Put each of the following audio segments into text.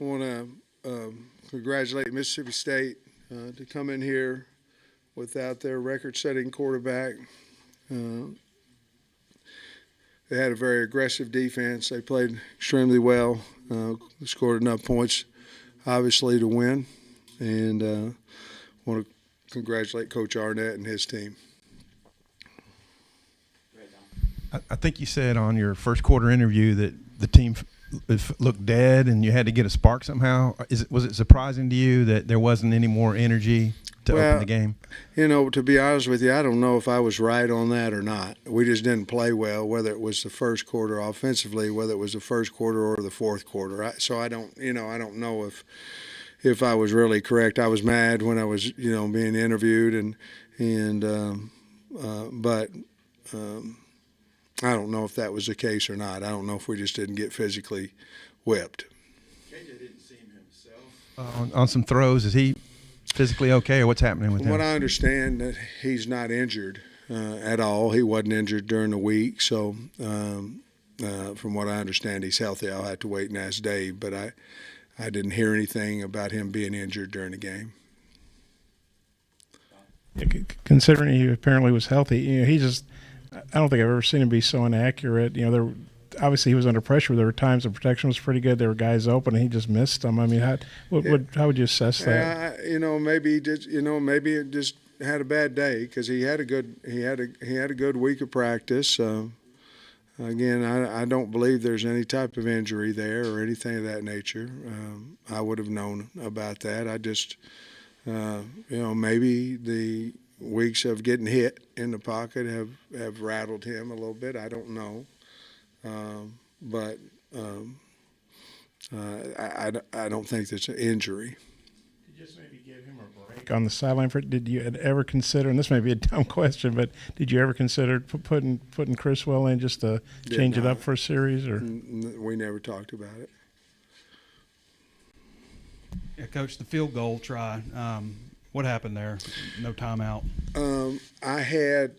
I want to congratulate Mississippi State to come in here without their record-setting quarterback. Uh, they had a very aggressive defense. They played extremely well. Scored enough points, obviously, to win. And want to congratulate Coach Arnett and his team. I think you said on your first quarter interview that the team looked dead and you had to get a spark somehow. Was it surprising to you that there wasn't any more energy to open the game? You know, to be honest with you, I don't know if I was right on that or not. We just didn't play well, whether it was the first quarter offensively, whether it was the first quarter or the fourth quarter. So I don't know if I was really correct. I was mad when I was, being interviewed, but I don't know if that was the case or not. I don't know if we just didn't get physically whipped. KJ didn't see him himself on some throws. Is he physically okay, or what's happening with him? From what I understand, that he's not injured at all. He wasn't injured during the week, so from what I understand, he's healthy. I'll have to wait and ask Dave, but I didn't hear anything about him being injured during the game. Considering he apparently was healthy, I don't think I've ever seen him be so inaccurate. Obviously he was under pressure. There were times the protection was pretty good. There were guys open, and he just missed them. I mean, how would you assess that? Maybe it just had a bad day because he had a good week of practice. Again, I don't believe there's any type of injury there or anything of that nature. I would have known about that. I just, maybe the weeks of getting hit in the pocket have rattled him a little bit. I don't know. But I don't think that's an injury. Just maybe give him a break on the sideline. Did you ever consider, and this may be a dumb question, but did you ever consider putting Criswell in just to change it up for a series? Or we never talked about it. Yeah, Coach, the field goal try. What happened there? No timeout. I had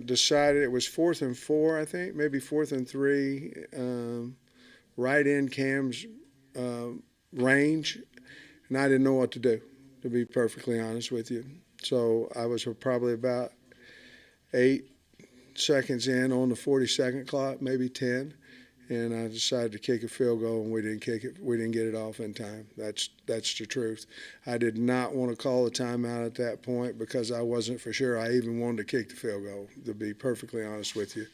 decided it was 4th and 4, I think, maybe 4th and 3, right in Cam's range, and I didn't know what to do, to be perfectly honest with you. So I was probably about 8 seconds in on the 40-second clock, maybe 10, and I decided to kick a field goal, and we didn't kick it. We didn't get it off in time. That's the truth. I did not want to call a timeout at that point because I wasn't for sure I even wanted to kick the field goal, to be perfectly honest with you.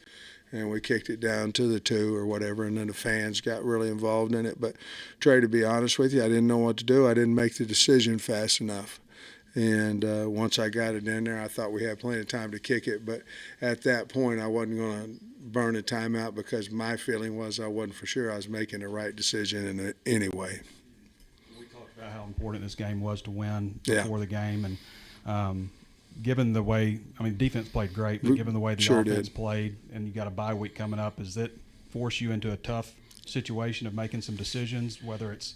And we kicked it down to the 2 or whatever, and then the fans got really involved in it. But Trey, to be honest with you, I didn't know what to do. I didn't make the decision fast enough. And once I got it in there, I thought we had plenty of time to kick it. But at that point, I wasn't going to burn a timeout because my feeling was I wasn't for sure I was making the right decision in it anyway. We talked about how important this game was to win before the game. And given the way, defense played great, but given the way the offense played and you got a bye week coming up, does that force you into a tough situation of making some decisions, whether it's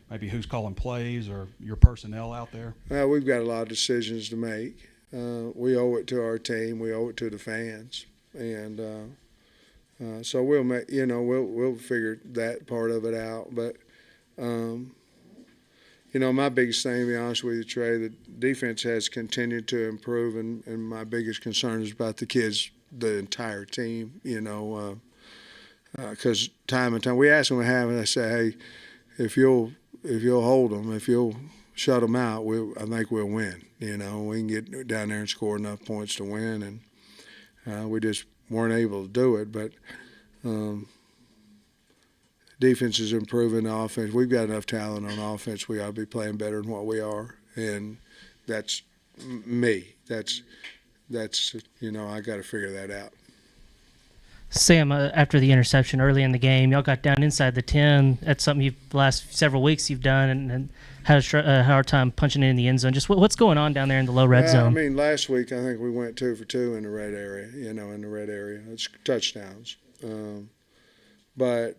maybe who's calling plays or your personnel out there? We've got a lot of decisions to make. We owe it to our team. We owe it to the fans, and so we'll make. We'll figure that part of it out. But my biggest thing, to be honest with you, Trey, the defense has continued to improve, and my biggest concern is about the kids, the entire team. Because time and time we ask them what happened. I say, hey, if you'll hold them, if you'll shut them out, I think we'll win. We can get down there and score enough points to win, and we just weren't able to do it. But defense is improving the offense. We've got enough talent on offense. We ought to be playing better than what we are, and that's me. That's I got to figure that out. Sam, after the interception early in the game, y'all got down inside the 10. That's something the last several weeks you've done and had a hard time punching it in the end zone. Just what's going on down there in the low red zone? Last week I think we went 2 for 2 in the red area, in the red area. It's touchdowns. But,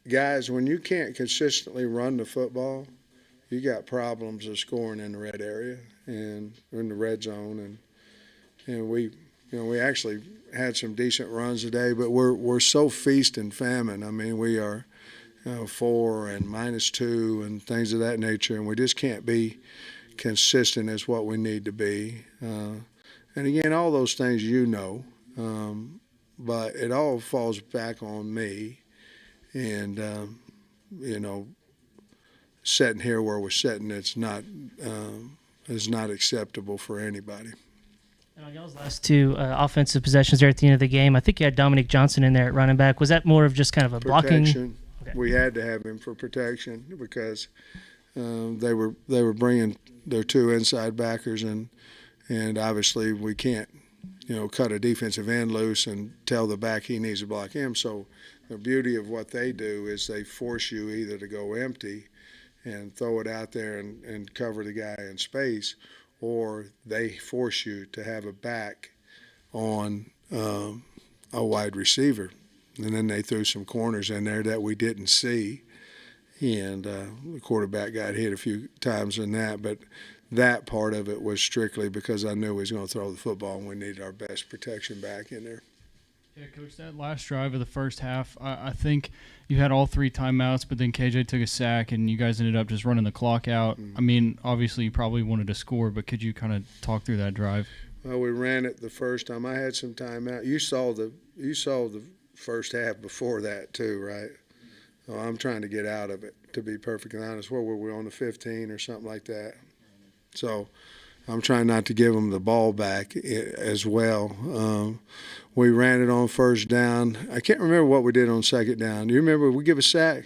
guys, when you can't consistently run the football, you got problems of scoring in the red area and in the red zone. And we actually had some decent runs today, but we're so feast and famine. We are, 4 and -2 and things of that nature, and we just can't be consistent as what we need to be. And again, all those things but it all falls back on me. And sitting here where we're sitting, it's not acceptable for anybody. And on y'all's last two offensive possessions there at the end of the game, I think you had Dominic Johnson in there at running back. Was that more of just kind of a blocking? Okay. We had to have him for protection because they were bringing their 2 inside backers, and obviously we can't cut a defensive end loose and tell the back he needs to block him. So the beauty of what they do is they force you either to go empty and throw it out there and cover the guy in space, or they force you to have a back on a wide receiver. And then they threw some corners in there that we didn't see, and the quarterback got hit a few times in that. But that part of it was strictly because I knew he was going to throw the football, and we needed our best protection back in there. Yeah, Coach, that last drive of the first half, I think you had all 3 timeouts, but then KJ took a sack, and you guys ended up just running the clock out. I mean, obviously you probably wanted to score, but could you kind of talk through that drive? Well, we ran it the first time. I had some timeout. You saw the first half before that too, right? Well, I'm trying to get out of it, to be perfectly honest. Where were we, on the 15 or something like that? So I'm trying not to give them the ball back as well. We ran it on first down. I can't remember what we did on second down. Do you remember we give a sack?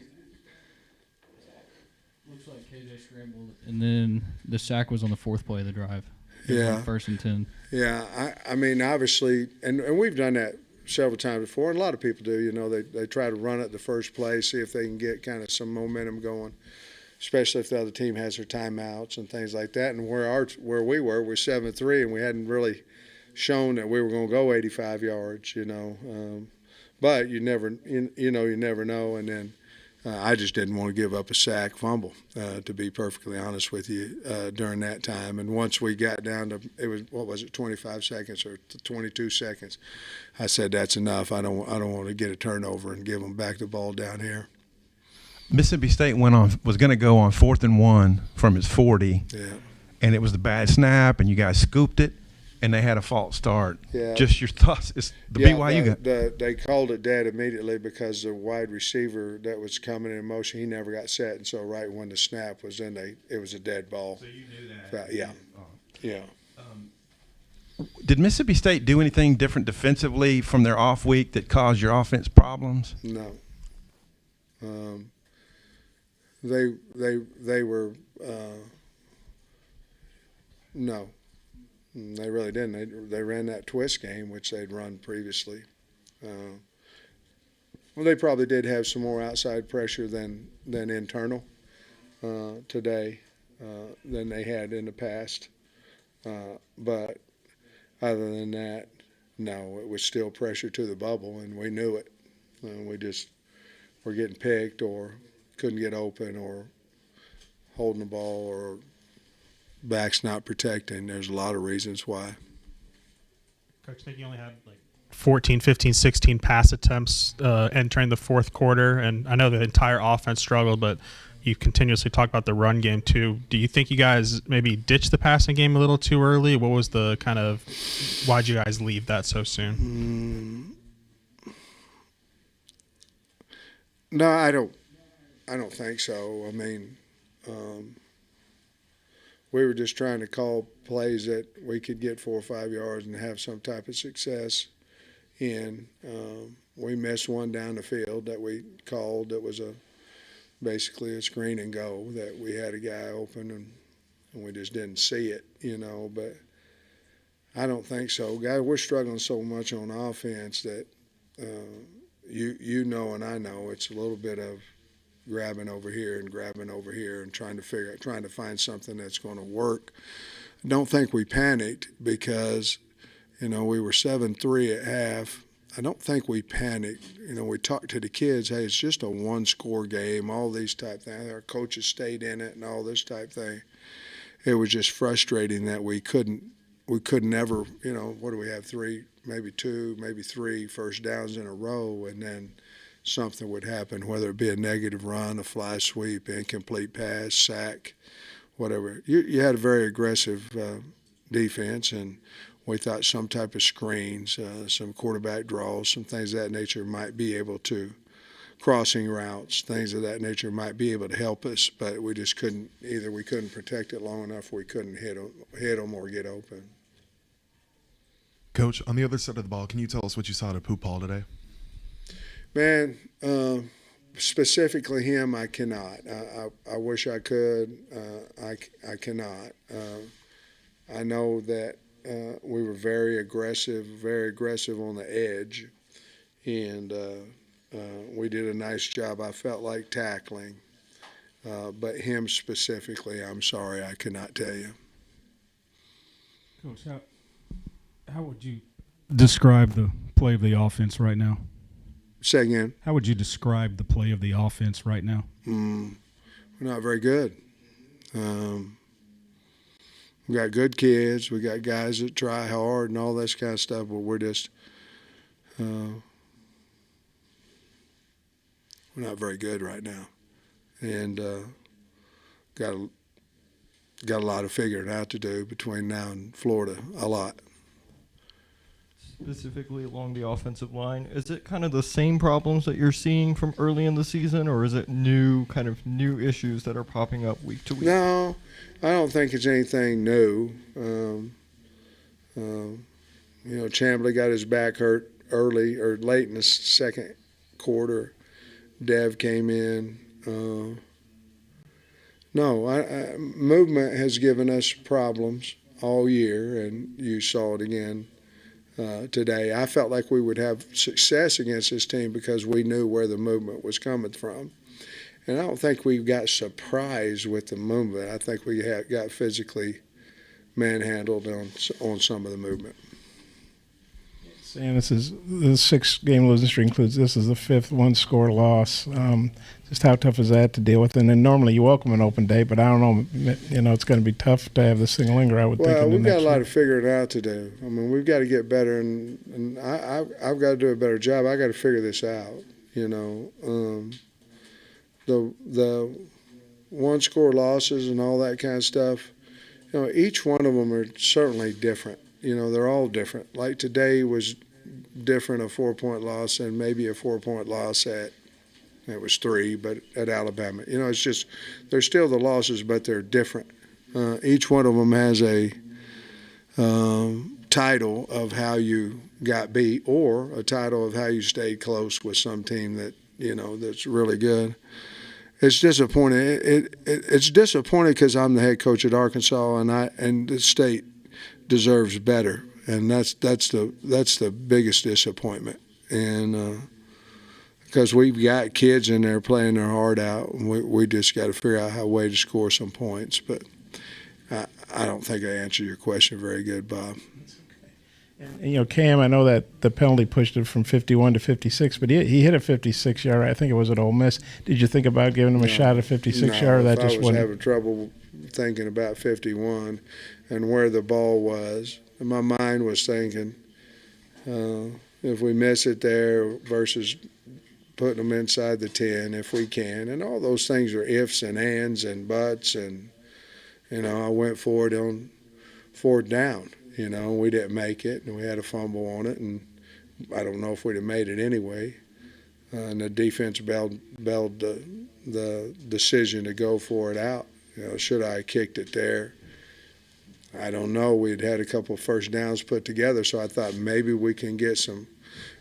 Looks like KJ scrambled, and then the sack was on the 4th play of the drive. Yeah. 1st and 10. Yeah, I mean, obviously, and we've done that several times before, and a lot of people do. They try to run it the first play, see if they can get kind of some momentum going, especially if the other team has their timeouts and things like that. And where we were 7-3, and we hadn't really shown that we were going to go 85 yards, but you never know. And then I just didn't want to give up a sack fumble, to be perfectly honest with you, during that time. And once we got down to, it was 25 seconds or 22 seconds, I said, that's enough. I don't want to get a turnover and give them back the ball down here. Mississippi State was going to go on 4th and 1 from its 40, and it was the bad snap, and you guys scooped it, and they had a false start. Yeah. Just your thoughts. It's the BYU they called it dead immediately because the wide receiver that was coming in motion, he never got set, and so right when the snap was in, it was a dead ball. So you knew that. Yeah. Yeah. Did Mississippi State do anything different defensively from their off week that caused your offense problems? No. They were no. They really didn't. They ran that twist game, which they'd run previously. Well, they probably did have some more outside pressure than internal today than they had in the past. But other than that, no, it was still pressure to the bubble, and we knew it. We just were getting picked or couldn't get open or holding the ball or backs not protecting. There's a lot of reasons why. Coach, I think you only had 14, 15, 16 pass attempts entering the 4th quarter, and I know the entire offense struggled, but you continuously talk about the run game too. Do you think you guys maybe ditched the passing game a little too early? What was the why'd you guys leave that so soon? No, I don't think so. I mean, we were just trying to call plays that we could get 4 or 5 yards and have some type of success in. We missed one down the field that we called that was basically a screen and go, that we had a guy open and we just didn't see it, but I don't think so. Guys, we're struggling so much on offense that and I know it's a little bit of grabbing over here and trying to find something that's going to work. I don't think we panicked because, we were 7-3 at half. I don't think we panicked. We talked to the kids, hey, it's just a 1-score game, all these type things. Our coaches stayed in it and all this type thing. It was just frustrating that we couldn't ever, what do we have, 3, maybe 2, maybe 3 first downs in a row, and then something would happen, whether it be a negative run, a fly sweep, incomplete pass, sack, whatever. You had a very aggressive defense, and we thought some type of screens, some quarterback draws, some things of that nature might be able to, crossing routes, things of that nature might be able to help us, but we just couldn't, either we couldn't protect it long enough or we couldn't hit them or get open. Coach, on the other side of the ball, can you tell us what you saw to Poop Paul today? Man, specifically him, I cannot. I wish I could. I cannot. I know that we were very aggressive on the edge, and we did a nice job, I felt like, tackling. But him specifically, I'm sorry, I cannot tell you. Coach, how would you describe the play of the offense right now? Say again? How would you describe the play of the offense right now? We're not very good. We got good kids. We got guys that try hard and all this kind of stuff, but we're just we're not very good right now, and got a lot of figuring out to do between now and Florida. A lot. Specifically along the offensive line, is it kind of the same problems that you're seeing from early in the season, or is it new issues that are popping up week to week? No, I don't think it's anything new. Chamblee got his back hurt early or late in the second quarter. Dev came in. Movement has given us problems all year, and you saw it again today. I felt like we would have success against this team because we knew where the movement was coming from. And I don't think we got surprised with the movement. I think we got physically manhandled on some of the movement. Sam, this is the 6-game losing streak includes this is the 5th one-score loss. Just how tough is that to deal with? And then normally you welcome an open day, but I don't know. It's going to be tough to have this thing linger. I would think. Well, we've got a lot of figuring out to do. I mean, we've got to get better, and I've got to do a better job. I got to figure this out. The one-score losses and all that kind of stuff. Each one of them are certainly different. They're all different. Like today was different, a 4-point loss, and maybe a 4-point loss it was 3, but at Alabama. It's just, they're still the losses, but they're different. Each one of them has a title of how you got beat or a title of how you stayed close with some team that, that's really good. It's disappointing. It's disappointing because I'm the head coach at Arkansas, and the state deserves better, and that's the biggest disappointment. And because we've got kids in there playing their heart out, and we just got to figure out a way to score some points. But I don't think I answered your question very good, Bob. And, Cam, I know that the penalty pushed it from 51 to 56, but he hit a 56-yard. I think it was at Ole Miss. Did you think about giving him a shot at 56-yard? That just I was having trouble thinking about 51 and where the ball was. And my mind was thinking, if we miss it there versus putting them inside the 10, if we can. And all those things are ifs and ands and buts. And, I went for it on 4th down. We didn't make it, and we had a fumble on it, and I don't know if we'd have made it anyway. And the defense bailed the decision to go for it out. Should I have kicked it there? I don't know. We'd had a couple of first downs put together, so I thought maybe we can get some.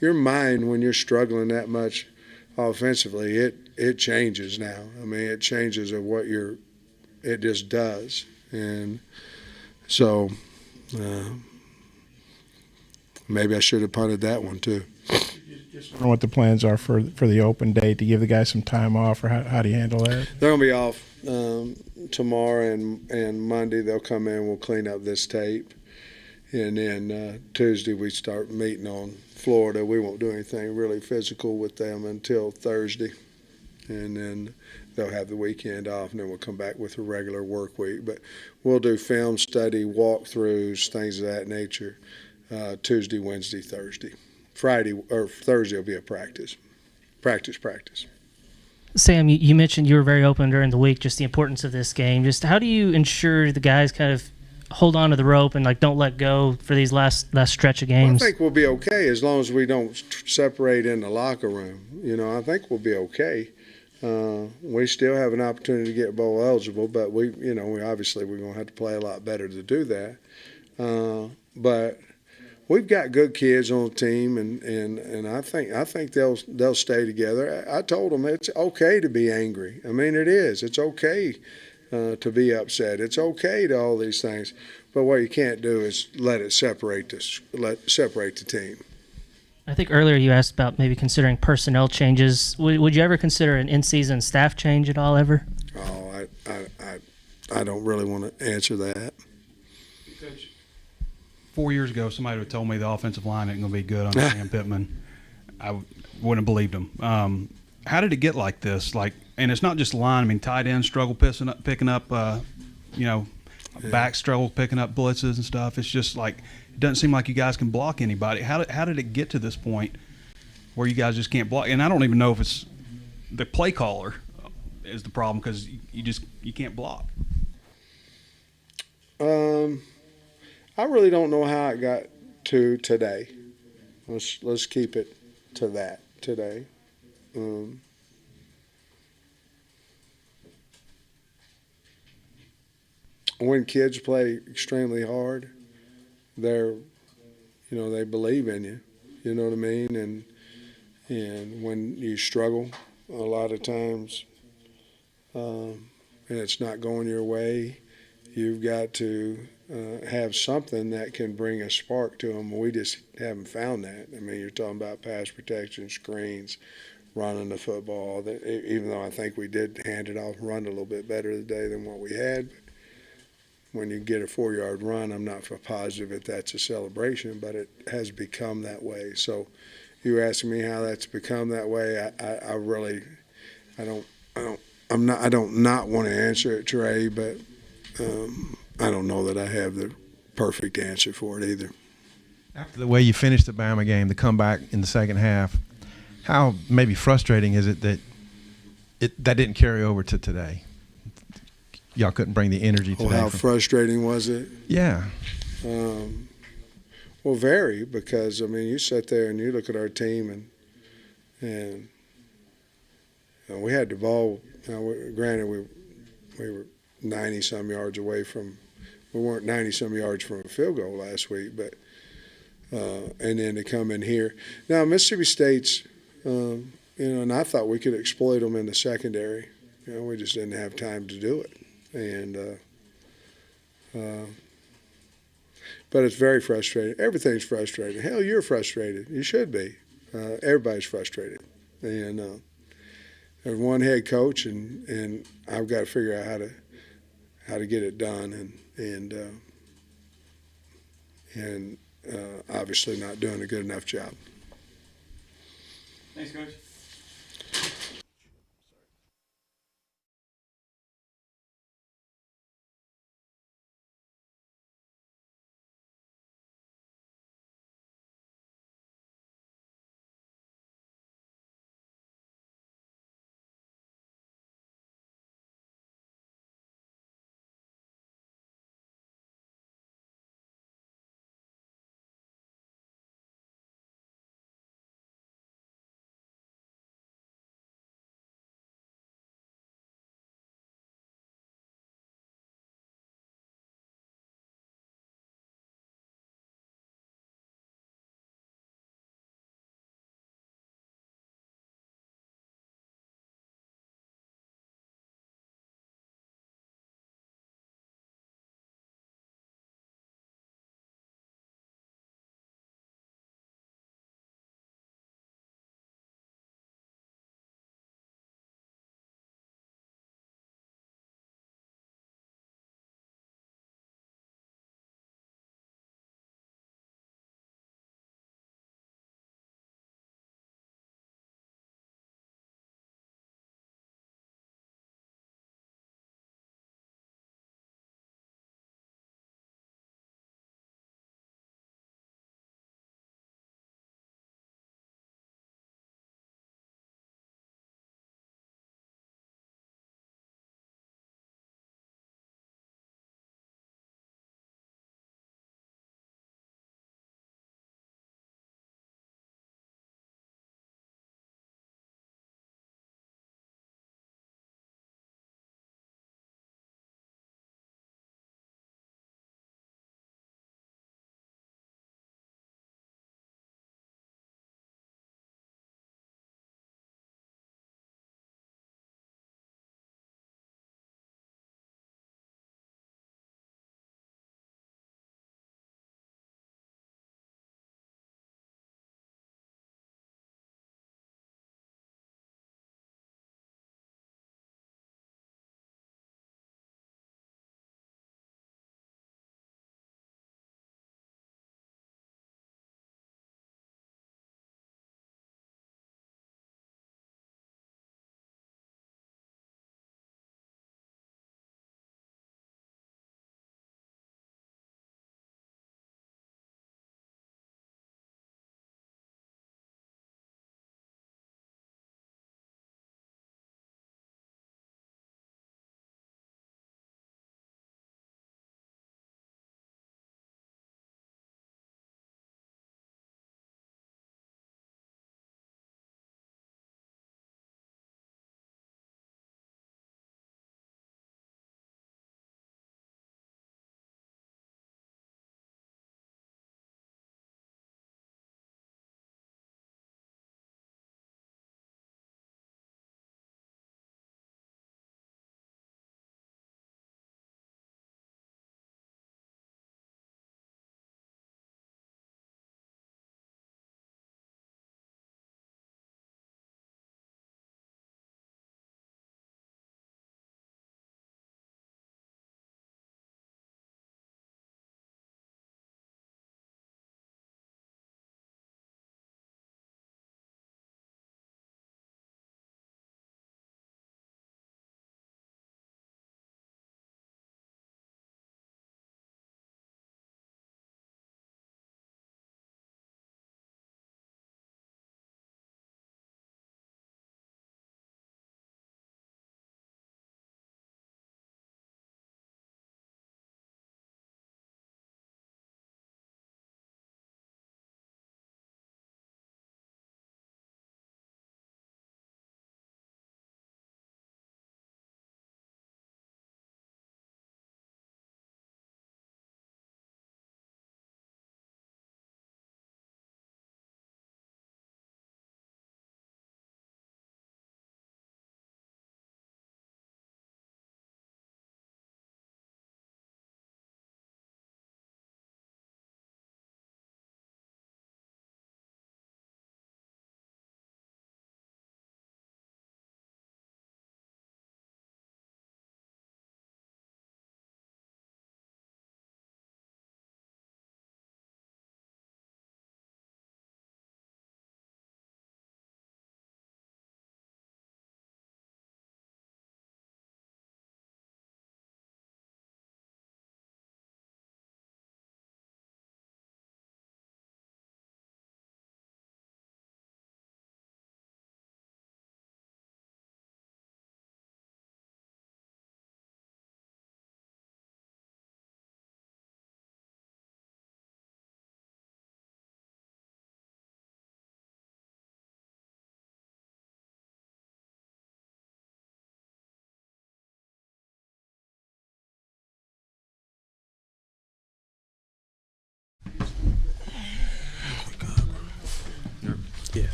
Your mind, when you're struggling that much offensively, it changes now. I mean, it changes of what it just does. And so maybe I should have punted that one too. Just wondering what the plans are for the open day, to give the guys some time off, or how do you handle that? They're going to be off tomorrow and Monday. They'll come in, we'll clean up this tape. And then Tuesday we start meeting on Florida. We won't do anything really physical with them until Thursday. And then they'll have the weekend off, and then we'll come back with a regular work week. But we'll do film study, walkthroughs, things of that nature, Tuesday, Wednesday, Thursday. Friday or Thursday will be a practice. practice. Sam, you mentioned you were very open during the week, just the importance of this game. Just how do you ensure the guys kind of hold on to the rope and don't let go for these last stretch of games? Well, I think we'll be okay as long as we don't separate in the locker room. I think we'll be okay. We still have an opportunity to get bowl eligible, but we obviously we're going to have to play a lot better to do that. But we've got good kids on the team, and I think they'll stay together. I told them it's okay to be angry. I mean, it is. It's okay to be upset. It's okay to all these things. But what you can't do is let it separate the team. I think earlier you asked about maybe considering personnel changes. Would you ever consider an in-season staff change at all ever? Oh, I don't really want to answer that. Coach, 4 years ago, somebody would have told me the offensive line ain't going to be good under Sam Pittman. I wouldn't have believed him. How did it get like this? And it's not just line. I mean, tight ends struggle picking up, back struggle picking up blitzes and stuff. It's just it doesn't seem like you guys can block anybody. How did it get to this point where you guys just can't block? And I don't even know if it's the play caller is the problem because you can't block. I really don't know how it got to today. Let's keep it to that today. When kids play extremely hard, they believe in you. You know what I mean? And when you struggle, a lot of times, and it's not going your way, you've got to have something that can bring a spark to them. We just haven't found that. I mean, you're talking about pass protection, screens, running the football. Even though I think we did hand it off, run a little bit better today than what we had. When you get a 4-yard run, I'm not positive that that's a celebration, but it has become that way. So you asking me how that's become that way, I don't not want to answer it, Trey, but I don't know that I have the perfect answer for it either. After the way you finished the Bama game, the comeback in the second half, how maybe frustrating is it that that didn't carry over to today? Y'all couldn't bring the energy today. How frustrating was it? Yeah. Well, very, because, I mean, you sit there and you look at our team and we had the ball. Granted, we were 90-some yards away from – we weren't 90-some yards from a field goal last week, but and then to come in here. Now, Mississippi State's and I thought we could exploit them in the secondary. We just didn't have time to do it. But it's very frustrating. Everything's frustrating. Hell, you're frustrated. You should be. Everybody's frustrated. And there's one head coach, and I've got to figure out how to get it done, and obviously not doing a good enough job. Thanks, Coach.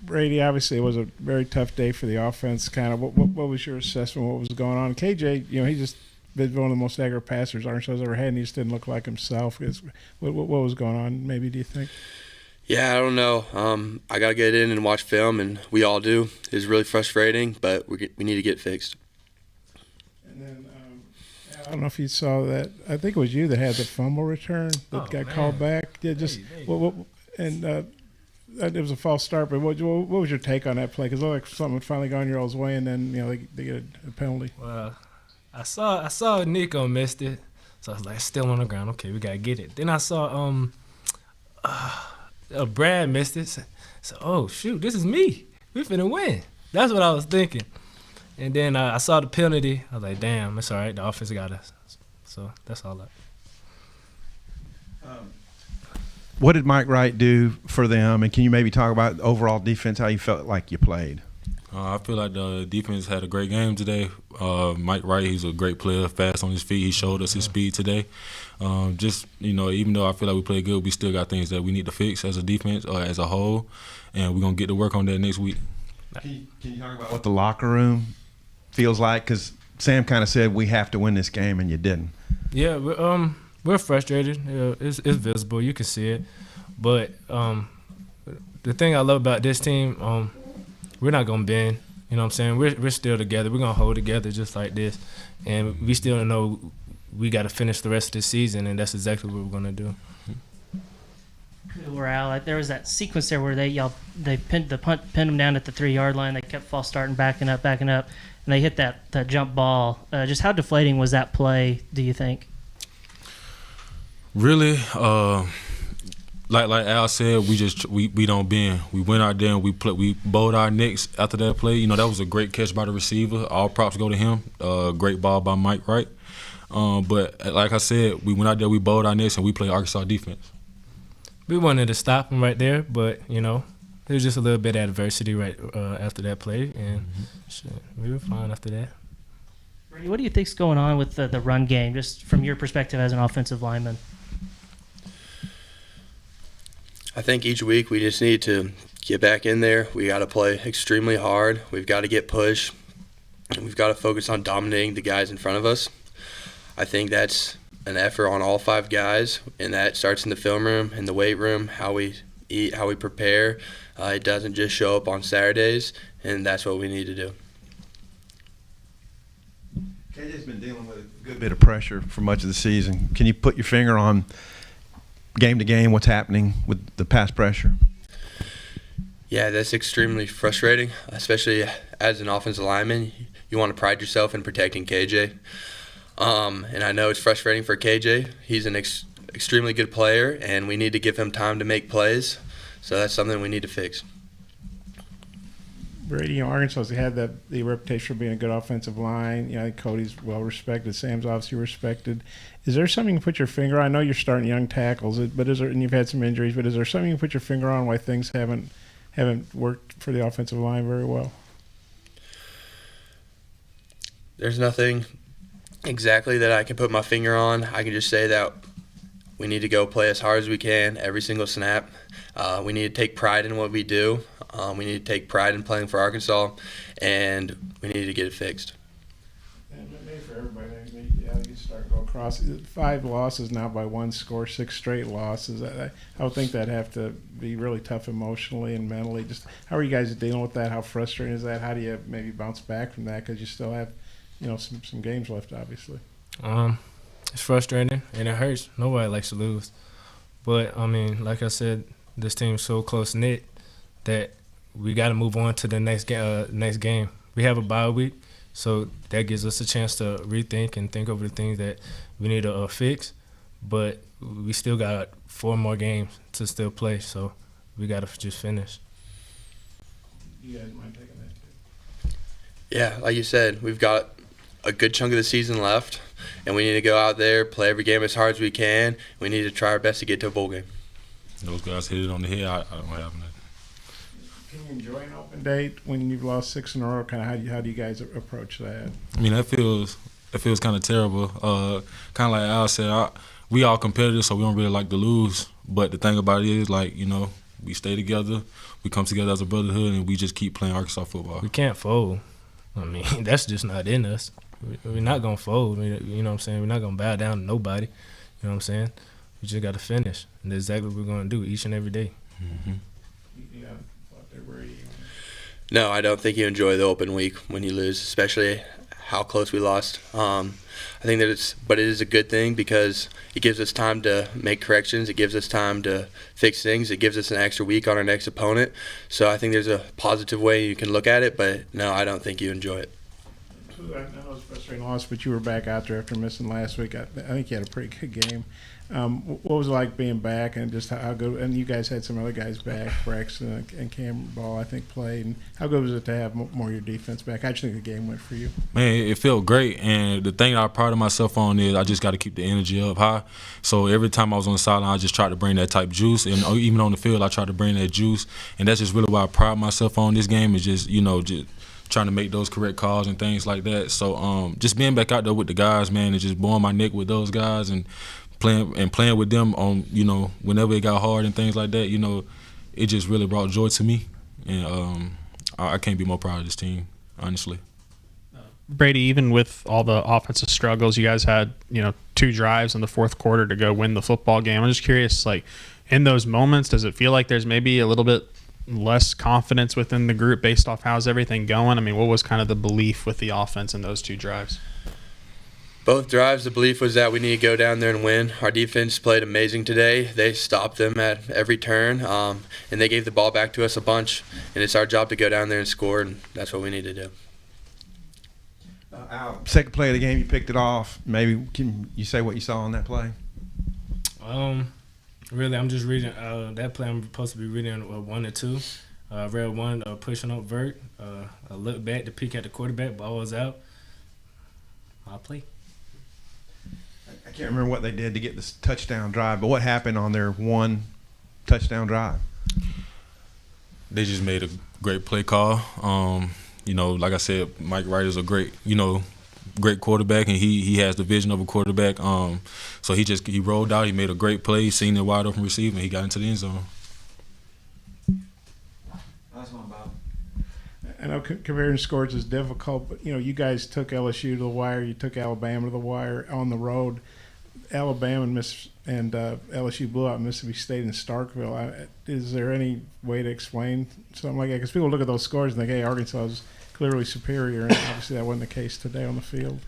Brady, obviously it was a very tough day for the offense. Kind of, what was your assessment? What was going on? KJ, he just been one of the most accurate passers Arkansas's ever had, and he just didn't look like himself. What was going on? Maybe do you think? Yeah, I don't know. I got to get in and watch film, and we all do. It's really frustrating, but we need to get fixed. And then I don't know if you saw that. I think it was you that had the fumble return that got called back. Yeah, just it was a false start. But what was your take on that play? Because it looked like something had finally gone your all's way, and then they get a penalty. Well, I saw Nico missed it, so I was like, still on the ground. Okay, we gotta get it. Then I saw Brad missed it. So, oh shoot, this is me. We finna win. That's what I was thinking. And then I saw the penalty. I was like, damn, it's all right. The offense got us. So that's all that. What did Mike Wright do for them? And can you maybe talk about overall defense, how you felt like you played? I feel like the defense had a great game today. Mike Wright, he's a great player, fast on his feet. He showed us his speed today. Even though I feel like we played good, we still got things that we need to fix as a defense or as a whole, and we're going to get to work on that next week. Can you talk about what the locker room feels like? Because Sam kind of said we have to win this game, and you didn't. Yeah, we're frustrated. It's visible. You can see it. But the thing I love about this team, we're not going to bend. You know what I'm saying? We're still together. We're going to hold together just like this. And we still know we got to finish the rest of the season, and that's exactly what we're going to do. Morale. There was that sequence there where they pinned them down at the 3-yard line. They kept false starting, backing up, and they hit that jump ball. Just how deflating was that play, do you think? Really, like Al said, we don't bend. We went out there and we bowed our necks after that play. That was a great catch by the receiver. All props go to him. Great ball by Mike Wright. But like I said, we went out there, we bowed our necks, and we played Arkansas defense. We wanted to stop him right there, but there was just a little bit of adversity right after that play, and we were fine after that. Brady, what do you think's going on with the run game, just from your perspective as an offensive lineman? I think each week we just need to get back in there. We got to play extremely hard. We've got to get pushed, and we've got to focus on dominating the guys in front of us. I think that's an effort on all 5 guys, and that starts in the film room, in the weight room, how we eat, how we prepare. It doesn't just show up on Saturdays, and that's what we need to do. KJ's been dealing with a good bit of pressure for much of the season. Can you put your finger on game to game what's happening with the pass pressure? Yeah, that's extremely frustrating, especially as an offensive lineman. You want to pride yourself in protecting KJ. And I know it's frustrating for KJ. He's an extremely good player, and we need to give him time to make plays. So that's something we need to fix. Brady, Arkansas has had the reputation for being a good offensive line. I think Cody's well respected. Sam's obviously respected. Is there something you can put your finger on? I know you're starting young tackles, and you've had some injuries, but is there something you can put your finger on why things haven't worked for the offensive line very well? There's nothing exactly that I can put my finger on. I can just say that we need to go play as hard as we can every single snap. We need to take pride in what we do. We need to take pride in playing for Arkansas, and we need to get it fixed. And maybe for everybody, you start going across 5 losses now by 1 score, 6 straight losses. I would think that'd have to be really tough emotionally and mentally. Just how are you guys dealing with that? How frustrating is that? How do you maybe bounce back from that? Because you still have some games left, obviously. It's frustrating and it hurts. Nobody likes to lose, but like I said, this team's so close knit that we got to move on to the next game. We have a bye week, so that gives us a chance to rethink and think over the things that we need to fix. But we still got 4 more games to still play, so we got to just finish. You guys mind taking that? Yeah, like you said, we've got a good chunk of the season left, and we need to go out there, play every game as hard as we can. We need to try our best to get to a bowl game. Those guys hit it on the head. I don't have that. Can you enjoy an open date when you've lost 6 in a row? Kind of how do you guys approach that? That feels kind of terrible. Kind of like Al said, we all competitive, so we don't really like to lose. But the thing about it is, We stay together. We come together as a brotherhood, and we just keep playing Arkansas football. We can't fold. I mean, that's just not in us. We're not going to fold. You know what I'm saying? We're not going to bow down to nobody. You know what I'm saying? We just got to finish. And that's exactly what we're going to do each and every day. Mm-hmm. No, I don't think you enjoy the open week when you lose, especially how close we lost. I think that it is a good thing because it gives us time to make corrections. It gives us time to fix things. It gives us an extra week on our next opponent. So I think there's a positive way you can look at it, but no, I don't think you enjoy it. I know it was a frustrating loss, but you were back out there after missing last week. I think you had a pretty good game. What was it like being back, and just how good? And you guys had some other guys back, Braxton and Cam Ball, I think, played. And how good was it to have more of your defense back? How do you think the game went for you? Man, it felt great, and the thing that I pride myself on is I just got to keep the energy up high. So every time I was on the sideline, I just tried to bring that type of juice, and even on the field, I tried to bring that juice, and that's just really why I pride myself on this game is just just trying to make those correct calls and things like that. So just being back out there with the guys, man, and just blowing my neck with those guys and playing with them on, whenever it got hard and things like that, it just really brought joy to me. And I can't be more proud of this team, honestly. Brady, even with all the offensive struggles, you guys had, 2 drives in the fourth quarter to go win the football game. I'm just curious, like, in those moments, does it feel like there's maybe a little bit less confidence within the group based off how's everything going? I mean, what was kind of the belief with the offense in those 2 drives? Both drives, the belief was that we need to go down there and win. Our defense played amazing today. They stopped them at every turn, and they gave the ball back to us a bunch. And it's our job to go down there and score, and that's what we need to do. Second play of the game, you picked it off. Maybe can you say what you saw on that play? Really, I'm just reading that play. I'm supposed to be reading 1 and 2. Read 1, pushing up vert. I look back to peek at the quarterback. Ball was out. I'll play. I can't remember what they did to get this touchdown drive, but what happened on their 1 touchdown drive? They just made a great play call. Like I said, Mike Wright is a great quarterback, and he has the vision of a quarterback. So he rolled out, he made a great play, seen the wide open receiver, and he got into the end zone. That's one about. I know comparing scores is difficult, but you guys took LSU to the wire, you took Alabama to the wire on the road. Alabama and LSU blew out Mississippi State in Starkville. Is there any way to explain something like that? Because people look at those scores and think, hey, Arkansas is clearly superior, and obviously that wasn't the case today on the field.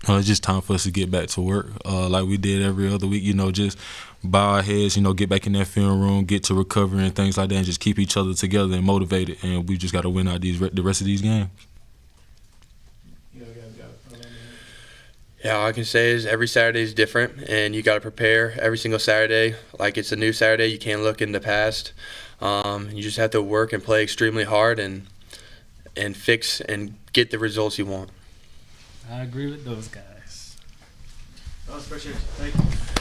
It's just time for us to get back to work like we did every other week, just bow our heads, get back in that film room, get to recovery and things like that, and just keep each other together and motivated. And we just got to win out the rest of these games. Yeah, all I can say is every Saturday is different, and you got to prepare every single Saturday like it's a new Saturday. You can't look in the past. You just have to work and play extremely hard and fix and get the results you want. I agree with those guys. Appreciate it. Thank you.